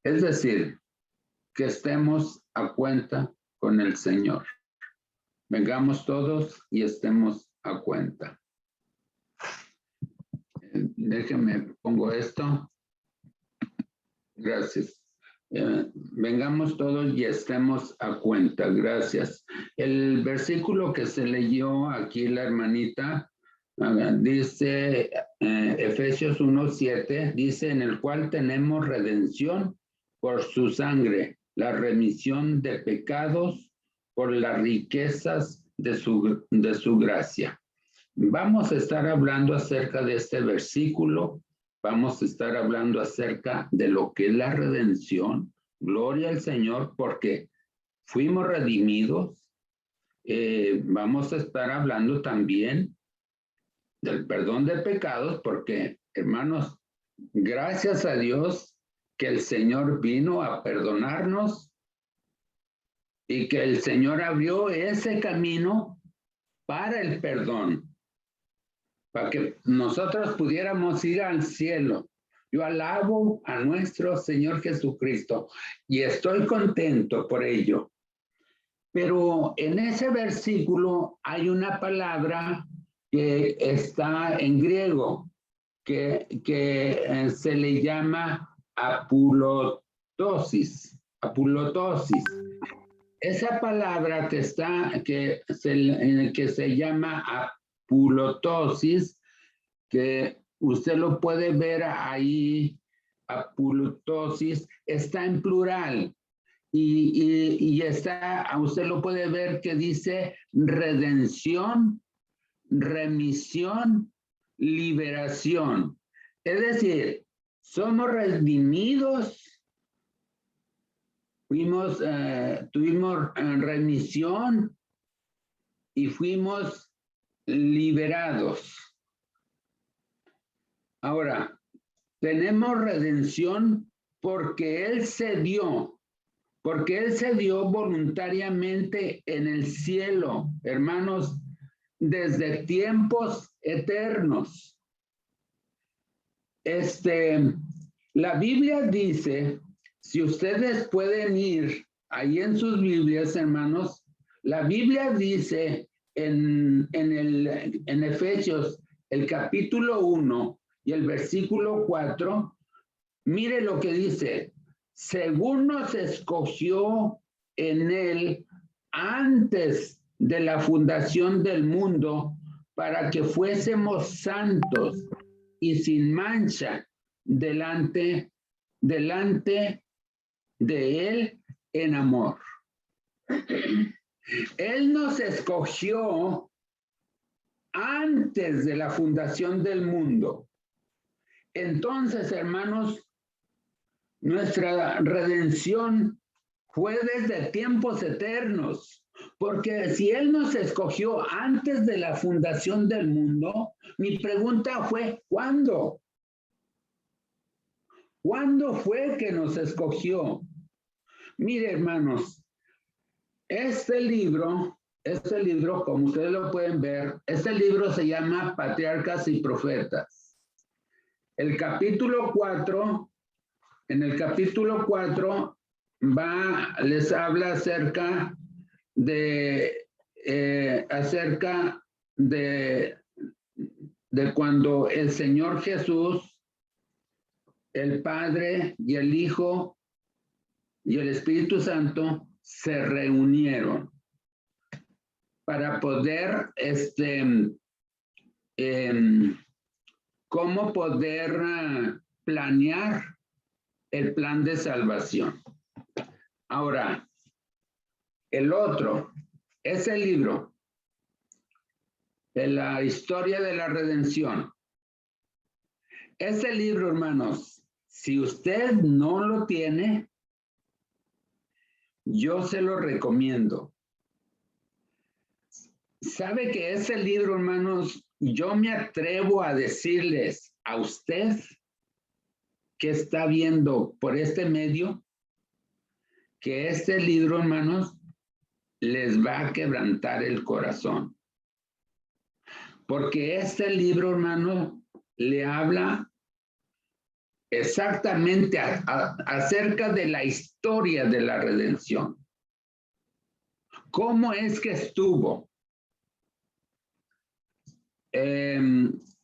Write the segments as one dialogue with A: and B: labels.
A: Es decir, que estemos a cuenta con el Señor. Vengamos todos y estemos a cuenta. Déjenme, pongo esto. Gracias. Vengamos todos y estemos a cuenta. Gracias. El versículo que se leyó aquí la hermanita dice, Efesios 1:7, dice, en el cual tenemos redención por su sangre, la remisión de pecados por las riquezas de su gracia. Vamos a estar hablando acerca de este versículo. Vamos a estar hablando acerca de lo que es la redención. Gloria al Señor, porque fuimos redimidos. Vamos a estar hablando también del perdón de pecados, porque, hermanos, gracias a Dios que el Señor vino a perdonarnos y que el Señor abrió ese camino para el perdón, para que nosotros pudiéramos ir al cielo. Yo alabo a nuestro Señor Jesucristo y estoy contento por ello. Pero en ese versículo hay una palabra que está en griego, que se le llama apulotosis. Apulotosis. Esa palabra que se llama apulotosis, que usted lo puede ver ahí, apulotosis, está en plural. Y usted lo puede ver que dice redención, remisión, liberación. Es decir, somos redimidos, tuvimos remisión y fuimos liberados. Ahora, tenemos redención porque Él se dio voluntariamente en el cielo, hermanos, desde tiempos eternos. La Biblia dice, si ustedes pueden ir ahí en sus Biblias, hermanos, la Biblia dice en Efesios, el capítulo 1 y el versículo 4, mire lo que dice, según nos escogió en él antes de la fundación del mundo, para que fuésemos santos y sin mancha delante de él en amor. Él nos escogió antes de la fundación del mundo. Entonces, hermanos, nuestra redención fue desde tiempos eternos, porque si Él nos escogió antes de la fundación del mundo, mi pregunta fue, ¿cuándo? ¿Cuándo fue que nos escogió? Mire, hermanos, este libro, como ustedes lo pueden ver, este libro se llama Patriarcas y Profetas. El capítulo 4, en el capítulo 4 les habla acerca de cuando el Señor Jesús, el Padre y el Hijo y el Espíritu Santo se reunieron para poder, cómo poder planear el plan de salvación. Ahora, el otro, ese libro de la historia de la redención. Ese libro, hermanos, si usted no lo tiene, yo se lo recomiendo. ¿Sabe que ese libro, hermanos, yo me atrevo a decirles a usted que está viendo por este medio, que este libro, hermanos, les va a quebrantar el corazón? Porque este libro, hermano, le habla exactamente acerca de la historia de la redención. ¿Cómo es que estuvo?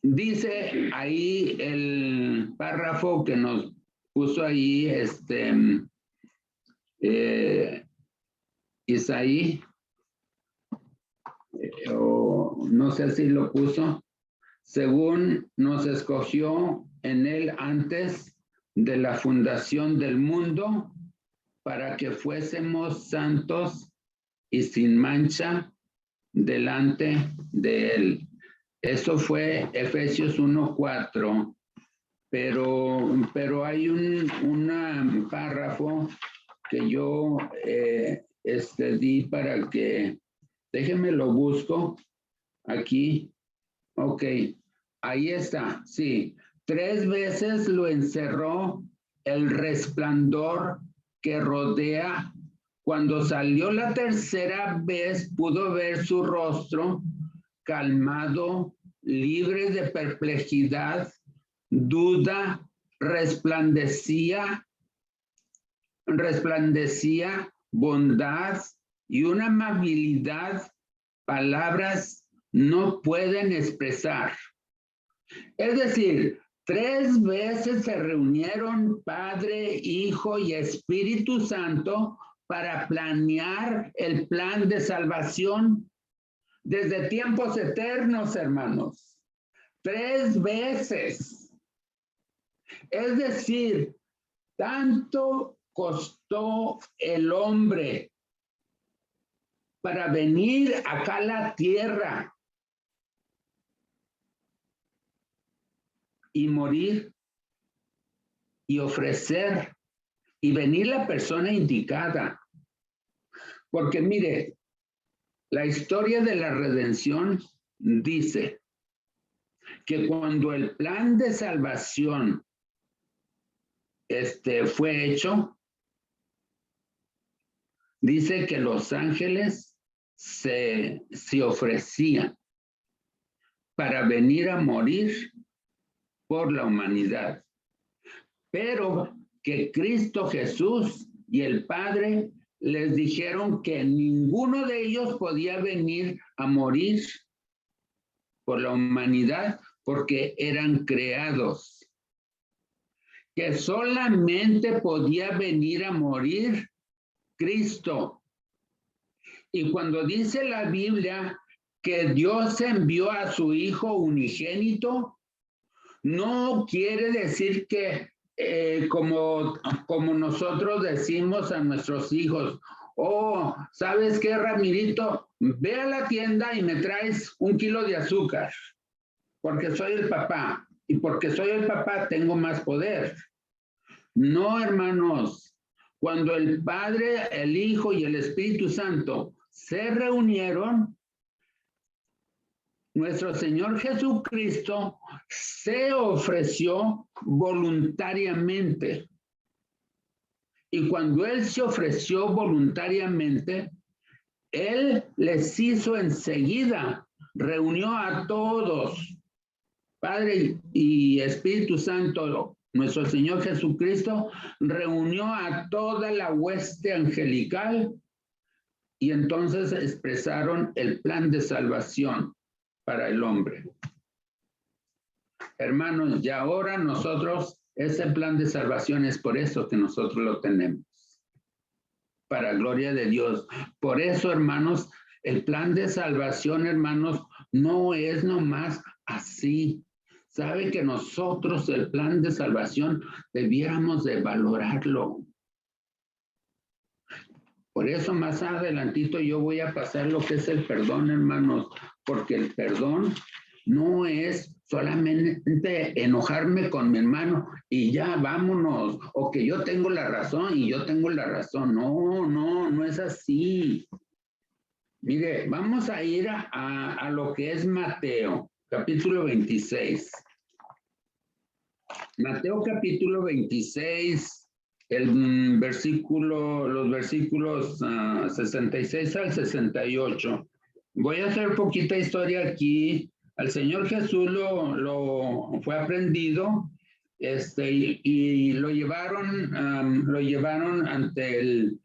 A: Dice ahí el párrafo que nos puso ahí Isaí, o no sé si lo puso, según nos escogió en él antes de la fundación del mundo, para que fuésemos santos y sin mancha delante de él. Eso fue Efesios 1:4, pero hay un párrafo que yo di para que, déjenme lo busco aquí. Ok, ahí está, sí. 3 veces lo encerró el resplandor que rodea. Cuando salió la tercera vez, pudo ver su rostro calmado, libre de perplejidad, duda, resplandecía bondad y una amabilidad, palabras no pueden expresar. Es decir, 3 veces se reunieron Padre, Hijo y Espíritu Santo para planear el plan de salvación desde tiempos eternos, hermanos. 3 veces. Es decir, tanto costó el hombre para venir acá a la tierra y morir y ofrecer y venir la persona indicada. Porque mire, la historia de la redención dice que cuando el plan de salvación fue hecho, dice que los ángeles se ofrecían para venir a morir por la humanidad, pero que Cristo Jesús y el Padre les dijeron que ninguno de ellos podía venir a morir por la humanidad porque eran creados, que solamente podía venir a morir Cristo. Y cuando dice la Biblia que Dios envió a su Hijo unigénito, no quiere decir que como nosotros decimos a nuestros hijos, oh, ¿sabes qué, Ramirito? Ve a la tienda y me traes 1 kilo de azúcar, porque soy el papá, y porque soy el papá tengo más poder. No, hermanos, cuando el Padre, el Hijo y el Espíritu Santo se reunieron, nuestro Señor Jesucristo se ofreció voluntariamente. Y cuando Él se ofreció voluntariamente, Él les hizo enseguida, reunió a todos, Padre y Espíritu Santo, nuestro Señor Jesucristo, reunió a toda la hueste angelical y entonces expresaron el plan de salvación para el hombre. Hermanos, y ahora nosotros, ese plan de salvación es por eso que nosotros lo tenemos. Para gloria de Dios. Por eso, hermanos, el plan de salvación, hermanos, no es nomás así. Sabe que nosotros el plan de salvación debiéramos de valorarlo. Por eso más adelantito yo voy a pasar lo que es el perdón, hermanos, porque el perdón no es solamente enojarme con mi hermano y ya vámonos, o que yo tengo la razón y yo tengo la razón. No es así. Mire, vamos a ir a lo que es Mateo, capítulo 26. Mateo capítulo 26, los versículos 66 al 68. Voy a hacer poquita historia aquí. Al Señor Jesús lo fue aprendido y lo llevaron ante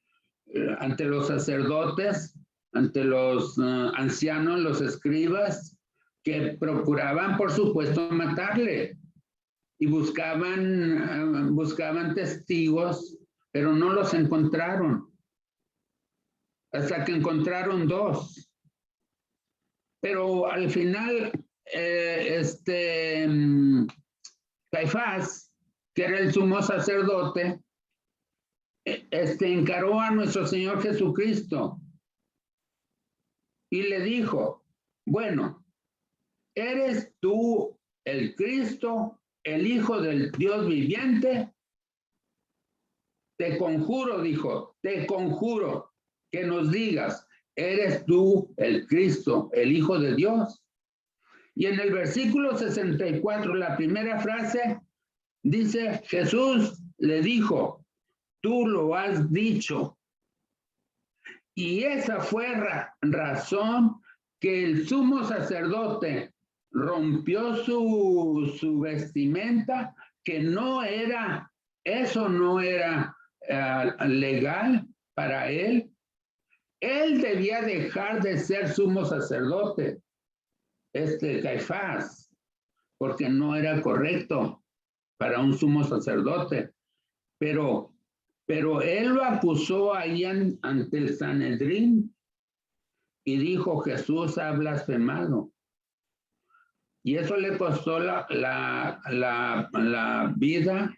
A: los sacerdotes, ante los ancianos, los escribas, que procuraban, por supuesto, matarle. Y buscaban testigos, pero no los encontraron. Hasta que encontraron 2. Pero al final, Caifás, que era el sumo sacerdote, encaró a nuestro Señor Jesucristo y le dijo, bueno, ¿eres tú el Cristo, el Hijo del Dios viviente? Te conjuro, dijo, te conjuro que nos digas, ¿eres tú el Cristo, el Hijo de Dios? Y en el versículo 64, la primera frase, dice, Jesús le dijo, tú lo has dicho. Y esa fue razón que el sumo sacerdote rompió su vestimenta, que eso no era legal para él. Él debía dejar de ser sumo sacerdote, Caifás, porque no era correcto para un sumo sacerdote. Pero él lo acusó ahí ante el Sanedrín y dijo, Jesús ha blasfemado. Y eso le costó la vida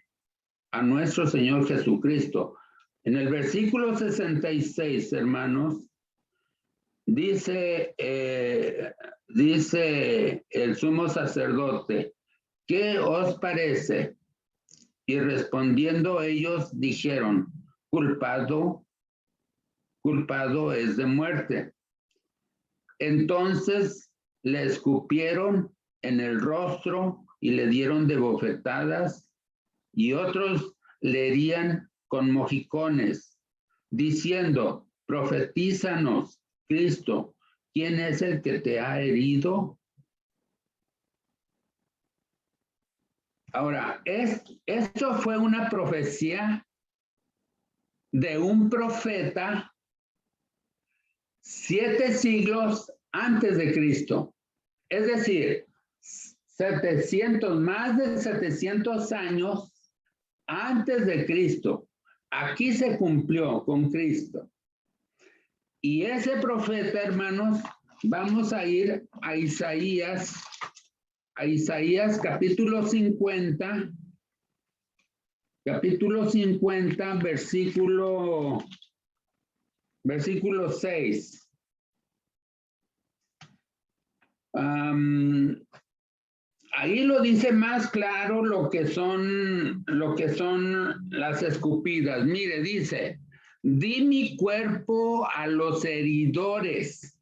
A: a nuestro Señor Jesucristo. En el versículo 66, hermanos, dice el sumo sacerdote, ¿qué os parece? Y respondiendo ellos dijeron, culpado es de muerte. Entonces le escupieron en el rostro y le dieron de bofetadas, y otros le herían con mojicones, diciendo, profetízanos, Cristo, ¿quién es el que te ha herido? Ahora, esto fue una profecía de un profeta 7 siglos antes de Cristo. Es decir, más de 700 años antes de Cristo. Aquí se cumplió con Cristo. Y ese profeta, hermanos, vamos a ir a Isaías capítulo 50, versículo 6. Ahí lo dice más claro lo que son las escupidas. Mire, dice, di mi cuerpo a los heridores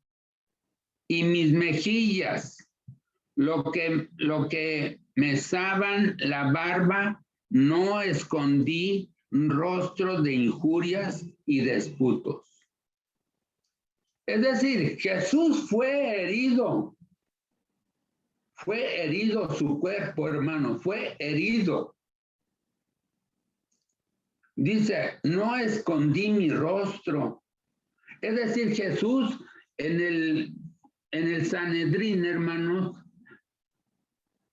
A: y mis mejillas, lo que mesaban la barba, no escondí rostros de injurias y disputos. Es decir, Jesús fue herido su cuerpo, hermano, fue herido. Dice, no escondí mi rostro. Es decir, Jesús en el Sanedrín, hermanos,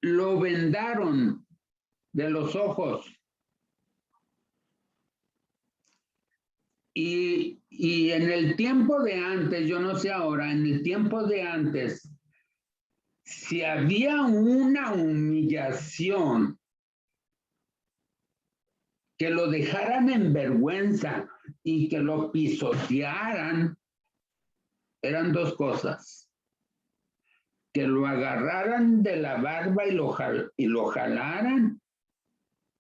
A: lo vendaron de los ojos. Y en el tiempo de antes, yo no sé ahora, en el tiempo de antes, si había una humillación que lo dejaran en vergüenza y que lo pisotearan, eran 2 cosas. Que lo agarraran de la barba y lo jalaran,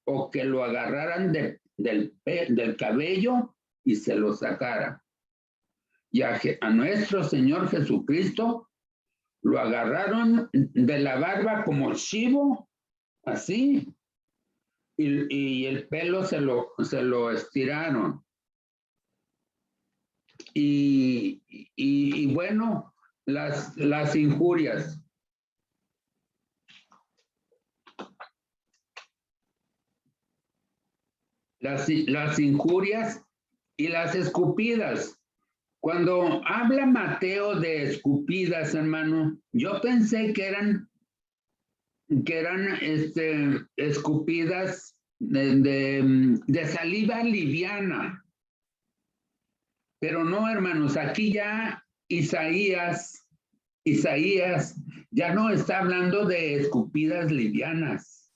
A: o que lo agarraran del cabello y se lo sacaran. Y a nuestro Señor Jesucristo lo agarraron de la barba como chivo, así, y el pelo se lo estiraron. Y bueno, las injurias. las injurias y las escupidas. Cuando habla Mateo de escupidas, hermano, yo pensé que eran escupidas de saliva liviana. Pero no, hermanos, aquí ya Isaías ya no está hablando de escupidas livianas.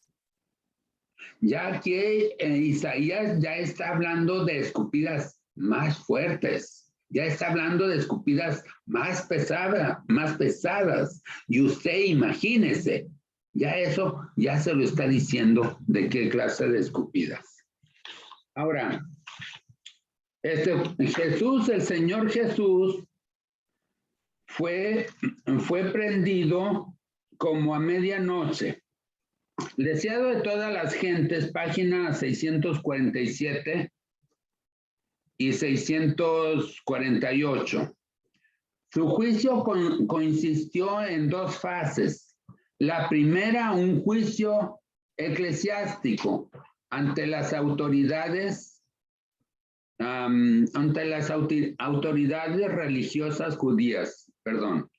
A: Ya aquí Isaías ya está hablando de escupidas más fuertes. Ya está hablando de escupidas más pesadas. Y usted imagínese, ya eso ya se lo está diciendo de qué clase de escupidas. Ahora, Jesús, el Señor Jesús, fue prendido como a medianoche. Deseado de todas las gentes, página 647 y 648. Su juicio consistió en dos fases. La primera, un juicio eclesiástico ante las autoridades religiosas judías, perdón.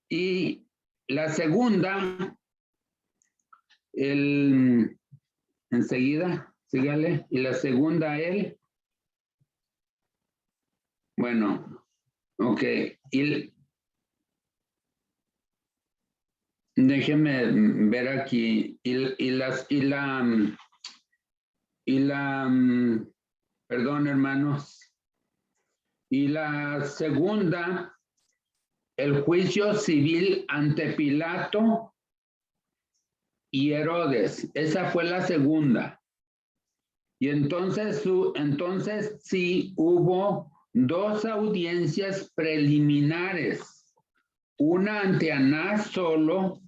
A: Y la segunda, enseguida, sígale, y la segunda, bueno, ok, déjeme ver aquí, perdón, hermanos, y la segunda, el juicio civil ante Pilato y Herodes. Esa fue la segunda. Y entonces sí hubo dos audiencias preliminares. Una ante Anás solo,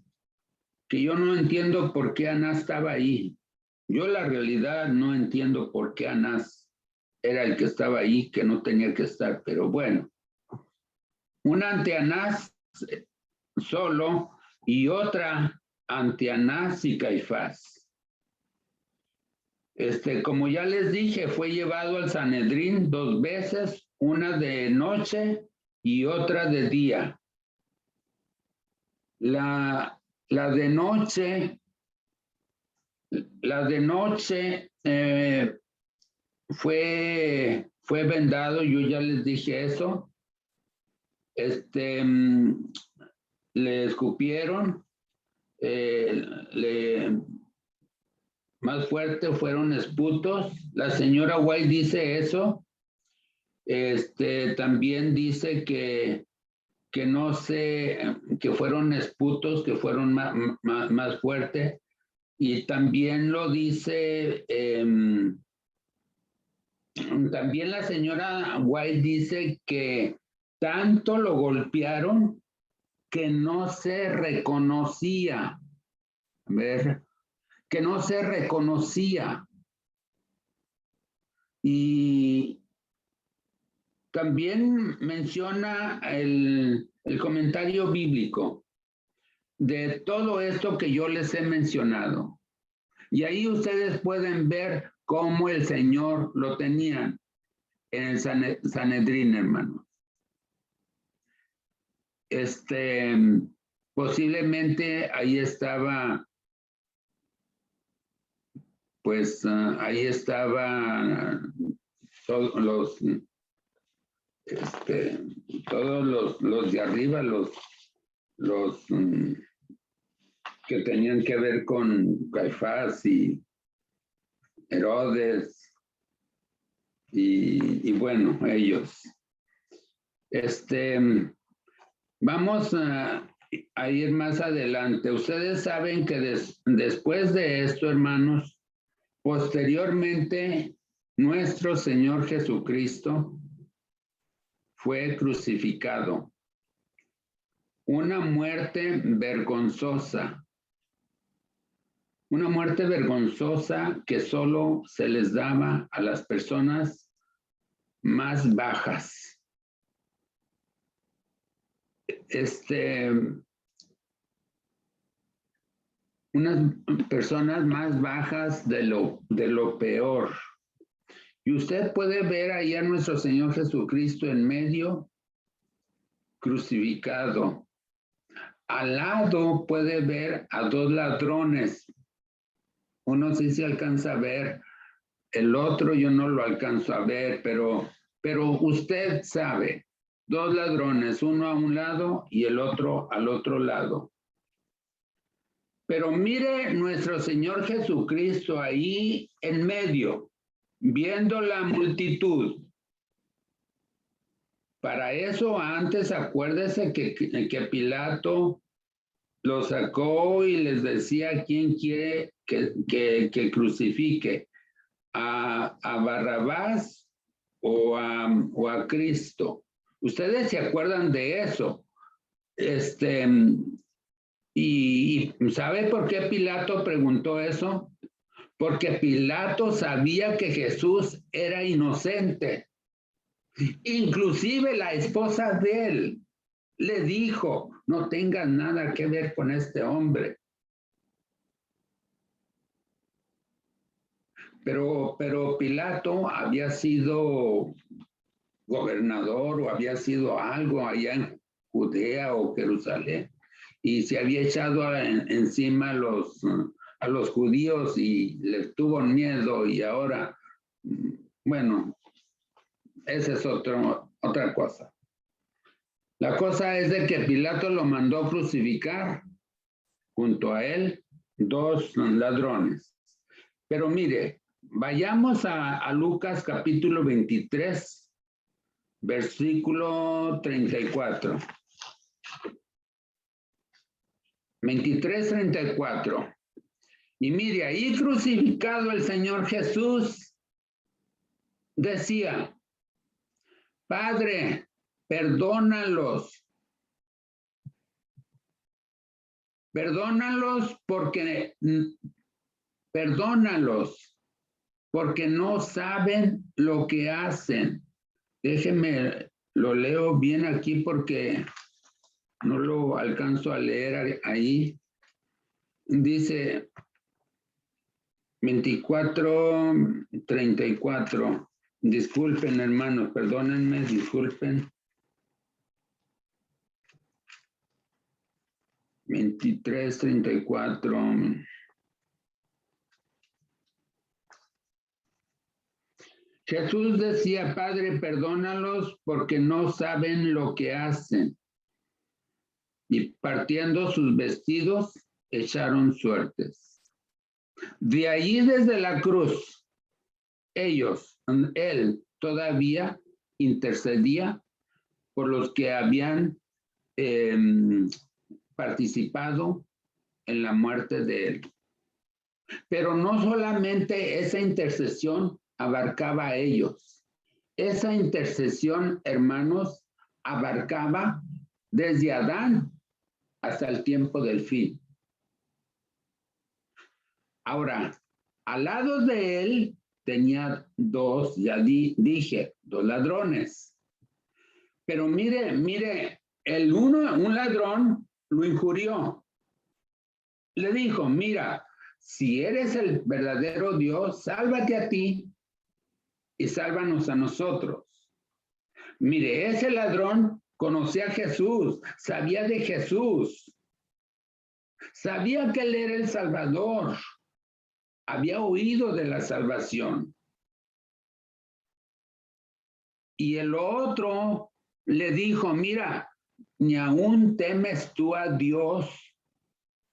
A: que yo no entiendo por qué Anás estaba ahí. Yo la realidad no entiendo por qué Anás era el que estaba ahí, que no tenía que estar, pero bueno. Una ante Anás solo y otra ante Anás y Caifás. Como ya les dije, fue llevado al Sanedrín 2 veces, una de noche y otra de día. La de noche fue vendado, yo ya les dije eso. Le escupieron, más fuerte fueron esputos. La señora White dice eso. También dice que no sé, que fueron esputos, que fueron más fuertes. Y también lo dice, también la señora White dice que tanto lo golpearon que no se reconocía. A ver, que no se reconocía. Y también menciona el comentario bíblico de todo esto que yo les he mencionado. Y ahí ustedes pueden ver cómo el Señor lo tenía en el Sanedrín, hermano. Posiblemente ahí estaba, pues ahí estaba todos los de arriba, los que tenían que ver con Caifás y Herodes y bueno, ellos. Vamos a ir más adelante. Ustedes saben que después de esto, hermanos, posteriormente, nuestro Señor Jesucristo fue crucificado. Una muerte vergonzosa. Una muerte vergonzosa que solo se les daba a las personas más bajas. unas personas más bajas de lo peor. Y usted puede ver ahí a nuestro Señor Jesucristo en medio, crucificado. Al lado puede ver a dos ladrones. Uno sí se alcanza a ver, el otro yo no lo alcanzo a ver, pero usted sabe, dos ladrones, uno a un lado y el otro al otro lado. Pero mire nuestro Señor Jesucristo ahí en medio, viendo la multitud. Para eso antes acuérdese que Pilato lo sacó y les decía quién quiere que crucifique, a Barrabás o a Cristo. Ustedes se acuerdan de eso. ¿Y sabe por qué Pilato preguntó eso? Porque Pilato sabía que Jesús era inocente. Inclusive la esposa de él le dijo, no tengas nada que ver con este hombre. Pero Pilato había sido gobernador o había sido algo allá en Judea o Jerusalén y se había echado encima a los judíos y les tuvo miedo y ahora, bueno, esa es otra cosa. La cosa es de que Pilato lo mandó crucificar junto a él dos ladrones. Pero mire, vayamos a Lucas capítulo 23, versículo 34. 23, 34. Y mire, ahí crucificado el Señor Jesús decía, Padre, perdónalos porque no saben lo que hacen. Déjenme, lo leo bien aquí porque no lo alcanzo a leer ahí. Dice 24, 34. Disculpen, hermanos, perdónenme, disculpen. 23, 34. Jesús decía, Padre, perdónalos porque no saben lo que hacen. Y partiendo sus vestidos, echaron suertes. De allí desde la cruz, él todavía intercedía por los que habían participado en la muerte de él. Pero no solamente esa intercesión abarcaba a ellos. Esa intercesión, hermanos, abarcaba desde Adán hasta el tiempo del fin. Ahora, al lado de él tenía dos, ya dije, dos ladrones. Pero mire, un ladrón lo injurió. Le dijo, mira, si eres el verdadero Dios, sálvate a ti y sálvanos a nosotros. Mire, ese ladrón conocía a Jesús, sabía de Jesús, sabía que él era el Salvador, había oído de la salvación. Y el otro le dijo, mira, ni aún temes tú a Dios.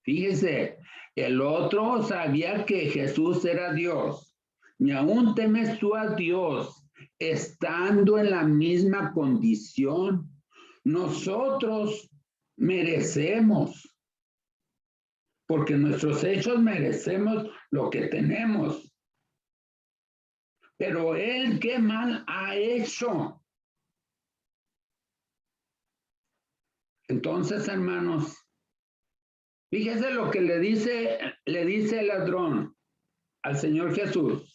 A: Fíjese, el otro sabía que Jesús era Dios. Ni aún temes tú a Dios, estando en la misma condición. Nosotros merecemos, porque nuestros hechos merecemos lo que tenemos. Pero él, ¿qué mal ha hecho? Entonces, hermanos, fíjese lo que le dice el ladrón al Señor Jesús.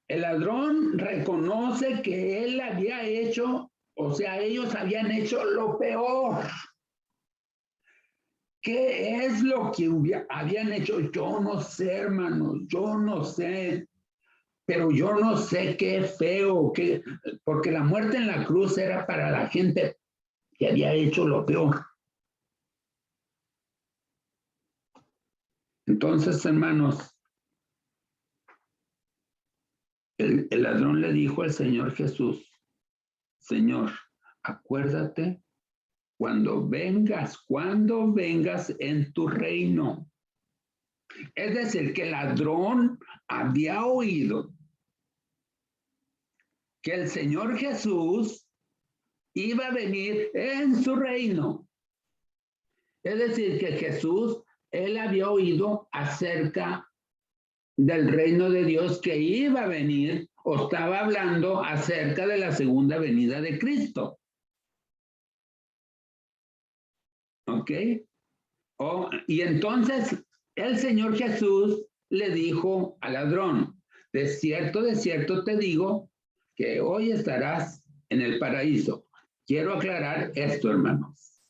A: El ladrón reconoce que él había hecho, o sea, ellos habían hecho lo peor. ¿Qué es lo que habían hecho? Yo no sé, hermanos, yo no sé. Pero yo no sé qué feo, porque la muerte en la cruz era para la gente que había hecho lo peor. Entonces, hermanos, el ladrón le dijo al Señor Jesús, Señor, acuérdate cuando vengas en tu reino. Es decir, que el ladrón había oído que el Señor Jesús iba a venir en su reino. Es decir, que Jesús, él había oído acerca del reino de Dios que iba a venir, o estaba hablando acerca de la segunda venida de Cristo. ¿Ok? Y entonces el Señor Jesús le dijo al ladrón, de cierto te digo que hoy estarás en el paraíso. Quiero aclarar esto, hermanos.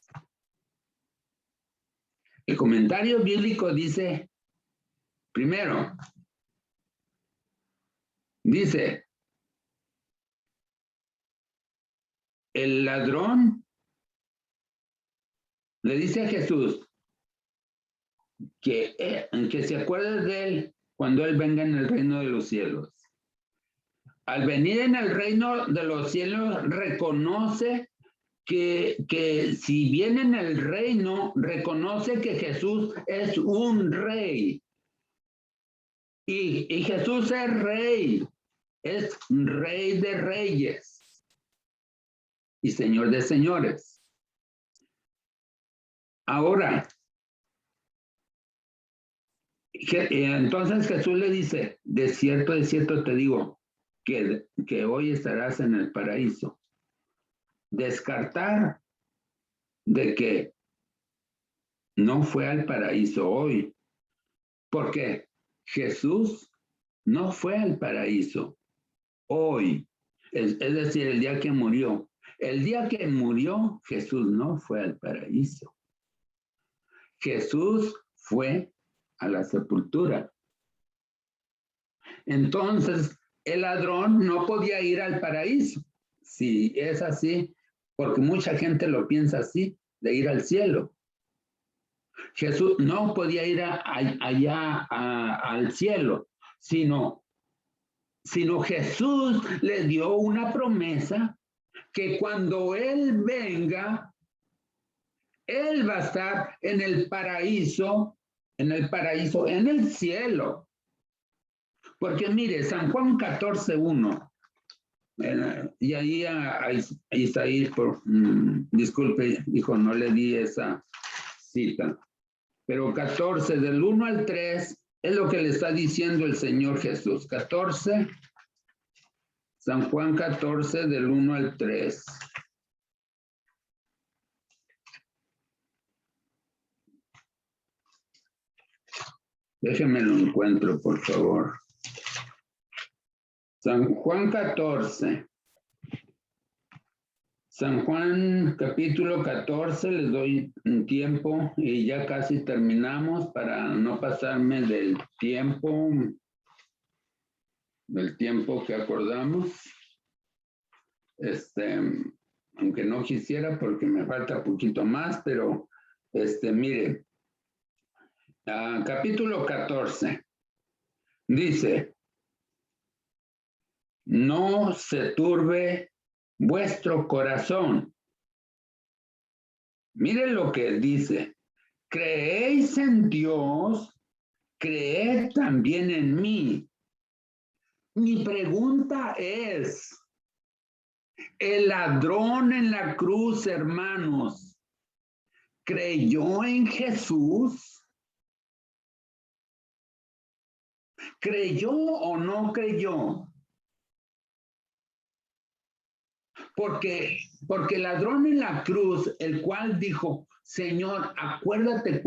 A: El comentario bíblico dice, primero, dice, el ladrón le dice a Jesús que se acuerde de él cuando él venga en el reino de los cielos. Al venir en el reino de los cielos, reconoce que si viene en el reino, reconoce que Jesús es un rey. Y Jesús es rey de reyes y señor de señores. Ahora, entonces Jesús le dice, de cierto te digo, que hoy estarás en el paraíso. Descartar de que no fue al paraíso hoy, porque Jesús no fue al paraíso hoy, es decir, el día que murió. El día que murió, Jesús no fue al paraíso. Jesús fue a la sepultura. Entonces, el ladrón no podía ir al paraíso. Si es así, porque mucha gente lo piensa así, de ir al cielo. Jesús no podía ir allá al cielo, sino Jesús le dio una promesa que cuando Él venga, Él va a estar en el paraíso, en el cielo. Porque mire, San Juan 14:1, y ahí está ahí, disculpe, hijo, no le di esa cita, pero 14, del 1 al 3, es lo que le está diciendo el Señor Jesús. 14, San Juan 14, del 1 al 3. Déjenme lo encuentro, por favor. San Juan 14. San Juan capítulo 14, les doy un tiempo y ya casi terminamos para no pasarme del tiempo que acordamos. Aunque no quisiera porque me falta poquito más, pero mire, capítulo 14 dice, no se turbe vuestro corazón. Miren lo que dice, creéis en Dios, creed también en mí. Mi pregunta es, el ladrón en la cruz, hermanos, ¿creyó en Jesús? ¿Creyó o no creyó? Porque el ladrón en la cruz, el cual dijo, Señor, acuérdate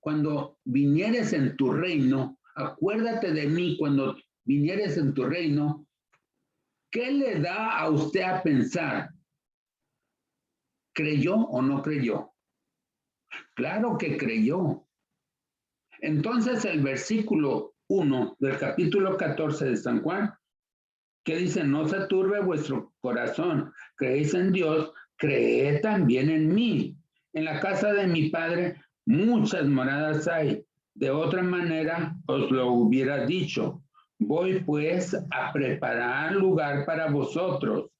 A: cuando vinieres en tu reino, acuérdate de mí cuando vinieres en tu reino, ¿qué le da a usted a pensar? ¿Creyó o no creyó? Claro que creyó. Entonces el versículo 1 del capítulo 14 de San Juan, que dice, no se turbe vuestro corazón, creéis en Dios, creed también en mí. En la casa de mi Padre muchas moradas hay. De otra manera os lo hubiera dicho. Voy pues a preparar lugar para vosotros.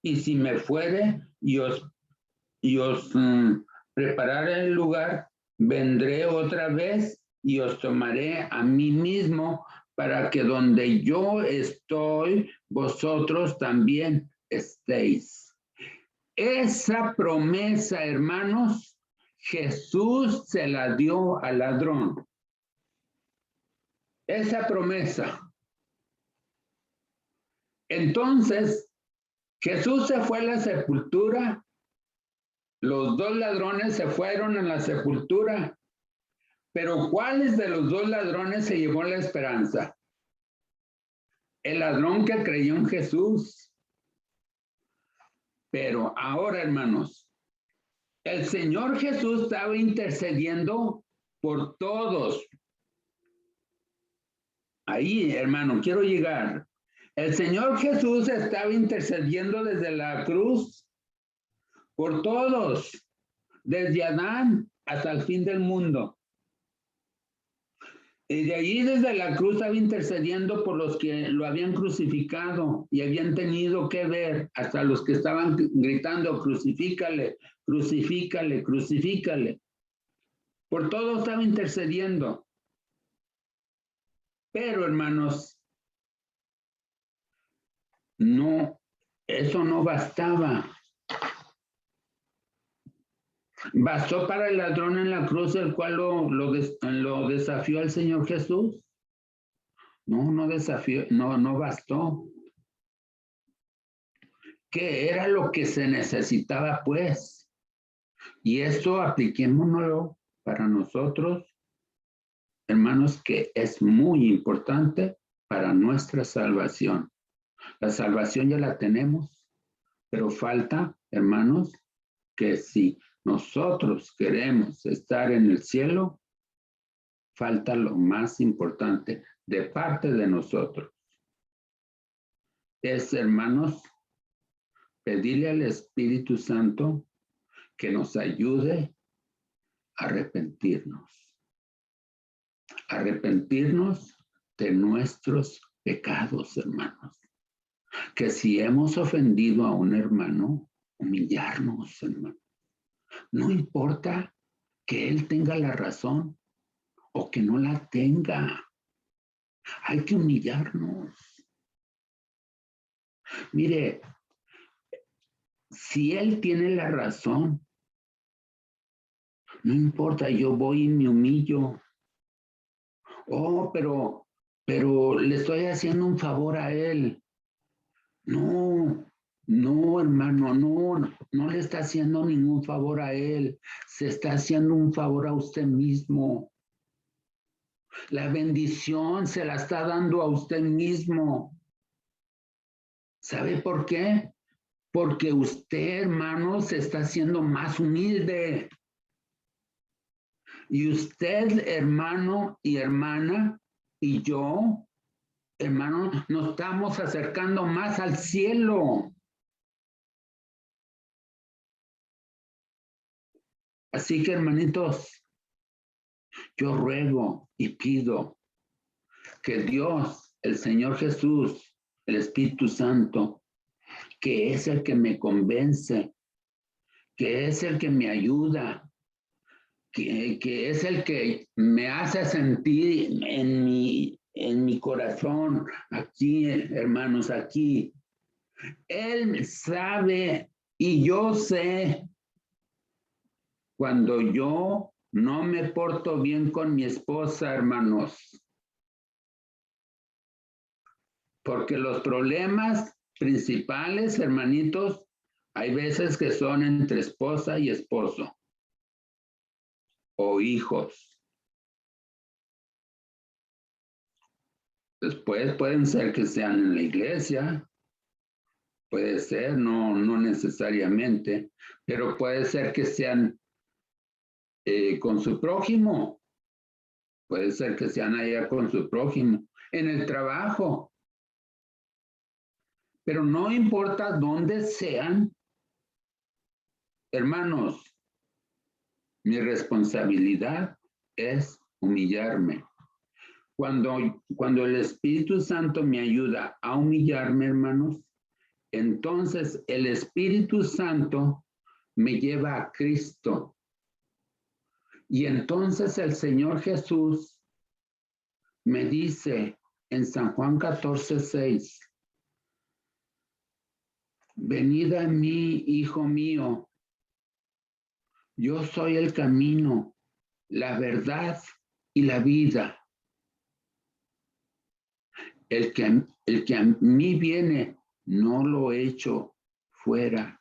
A: Y si me fuere y os prepararé el lugar, vendré otra vez y os tomaré a mí mismo para que donde yo estoy, vosotros también estéis. Esa promesa, hermanos, Jesús se la dio al ladrón. Esa promesa. Entonces, Jesús se fue a la sepultura. Los dos ladrones se fueron a la sepultura. Pero ¿cuáles de los dos ladrones se llevó la esperanza? El ladrón que creyó en Jesús. Pero ahora, hermanos, el Señor Jesús estaba intercediendo por todos. Ahí, hermano, quiero llegar. El Señor Jesús estaba intercediendo desde la cruz por todos, desde Adán hasta el fin del mundo. Y de allí desde la cruz estaba intercediendo por los que lo habían crucificado y habían tenido que ver, hasta los que estaban gritando, crucifícale, crucifícale, crucifícale. Por todo estaba intercediendo. Pero, hermanos, no, eso no bastaba. ¿Bastó para el ladrón en la cruz, el cual lo desafió al Señor Jesús? No, no desafió, no bastó. ¿Qué era lo que se necesitaba, pues? Y esto apliquémonoslo para nosotros, hermanos, que es muy importante para nuestra salvación. La salvación ya la tenemos, pero falta, hermanos, que si nosotros queremos estar en el cielo, falta lo más importante de parte de nosotros. Es, hermanos, pedirle al Espíritu Santo que nos ayude a arrepentirnos. Arrepentirnos de nuestros pecados, hermanos. Que si hemos ofendido a un hermano, humillarnos, hermano. No importa que él tenga la razón o que no la tenga. Hay que humillarnos. Mire, si él tiene la razón, no importa, yo voy y me humillo. Oh, pero le estoy haciendo un favor a él. No, no, hermano, no le está haciendo ningún favor a él. Se está haciendo un favor a usted mismo. La bendición se la está dando a usted mismo. ¿Sabe por qué? Porque usted, hermano, se está haciendo más humilde. Y usted, hermano y hermana, y yo, hermano, nos estamos acercando más al cielo. Así que, hermanitos, yo ruego y pido que Dios, el Señor Jesús, el Espíritu Santo, que es el que me convence, que es el que me ayuda, que es el que me hace sentir en mi corazón, aquí, hermanos, aquí. Él sabe y yo sé cuando yo no me porto bien con mi esposa, hermanos. Porque los problemas principales, hermanitos, hay veces que son entre esposa y esposo o hijos. Después pueden ser que sean en la iglesia, puede ser, no necesariamente, pero puede ser que sean con su prójimo. Puede ser que sean allá con su prójimo, en el trabajo. Pero no importa dónde sean, hermanos, mi responsabilidad es humillarme. Cuando el Espíritu Santo me ayuda a humillarme, hermanos, entonces el Espíritu Santo me lleva a Cristo. Y entonces el Señor Jesús me dice en San Juan 14:6, venid a mí, hijo mío, yo soy el camino, la verdad y la vida. El que a mí viene, no lo echo fuera.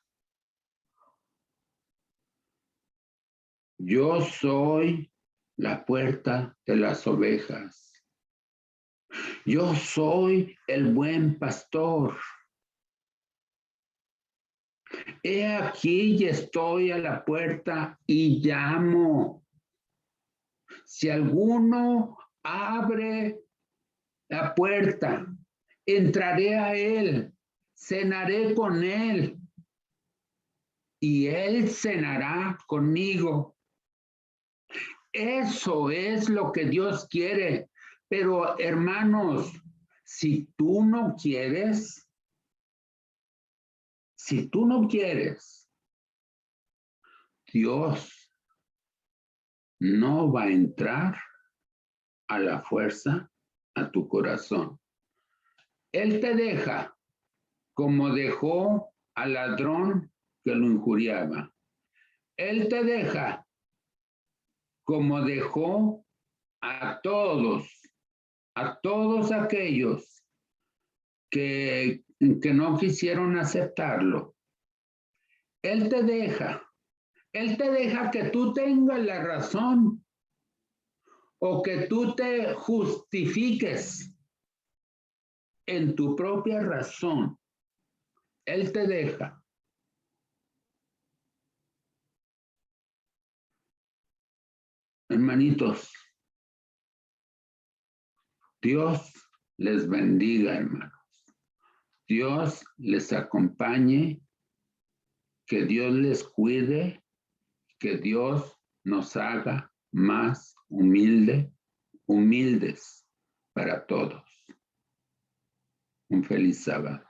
A: Yo soy la puerta de las ovejas. Yo soy el buen pastor. He aquí y estoy a la puerta y llamo. Si alguno abre la puerta, entraré a él, cenaré con él y él cenará conmigo. Eso es lo que Dios quiere. Pero hermanos, si tú no quieres, Dios no va a entrar a la fuerza a tu corazón. Él te deja como dejó al ladrón que lo injuriaba. Él te deja como dejó a todos aquellos que no quisieron aceptarlo. Él te deja que tú tengas la razón o que tú te justifiques en tu propia razón. Él te deja. Hermanitos, Dios les bendiga, hermanos. Dios les acompañe, que Dios les cuide, que Dios nos haga más humildes para todos. Un feliz sábado.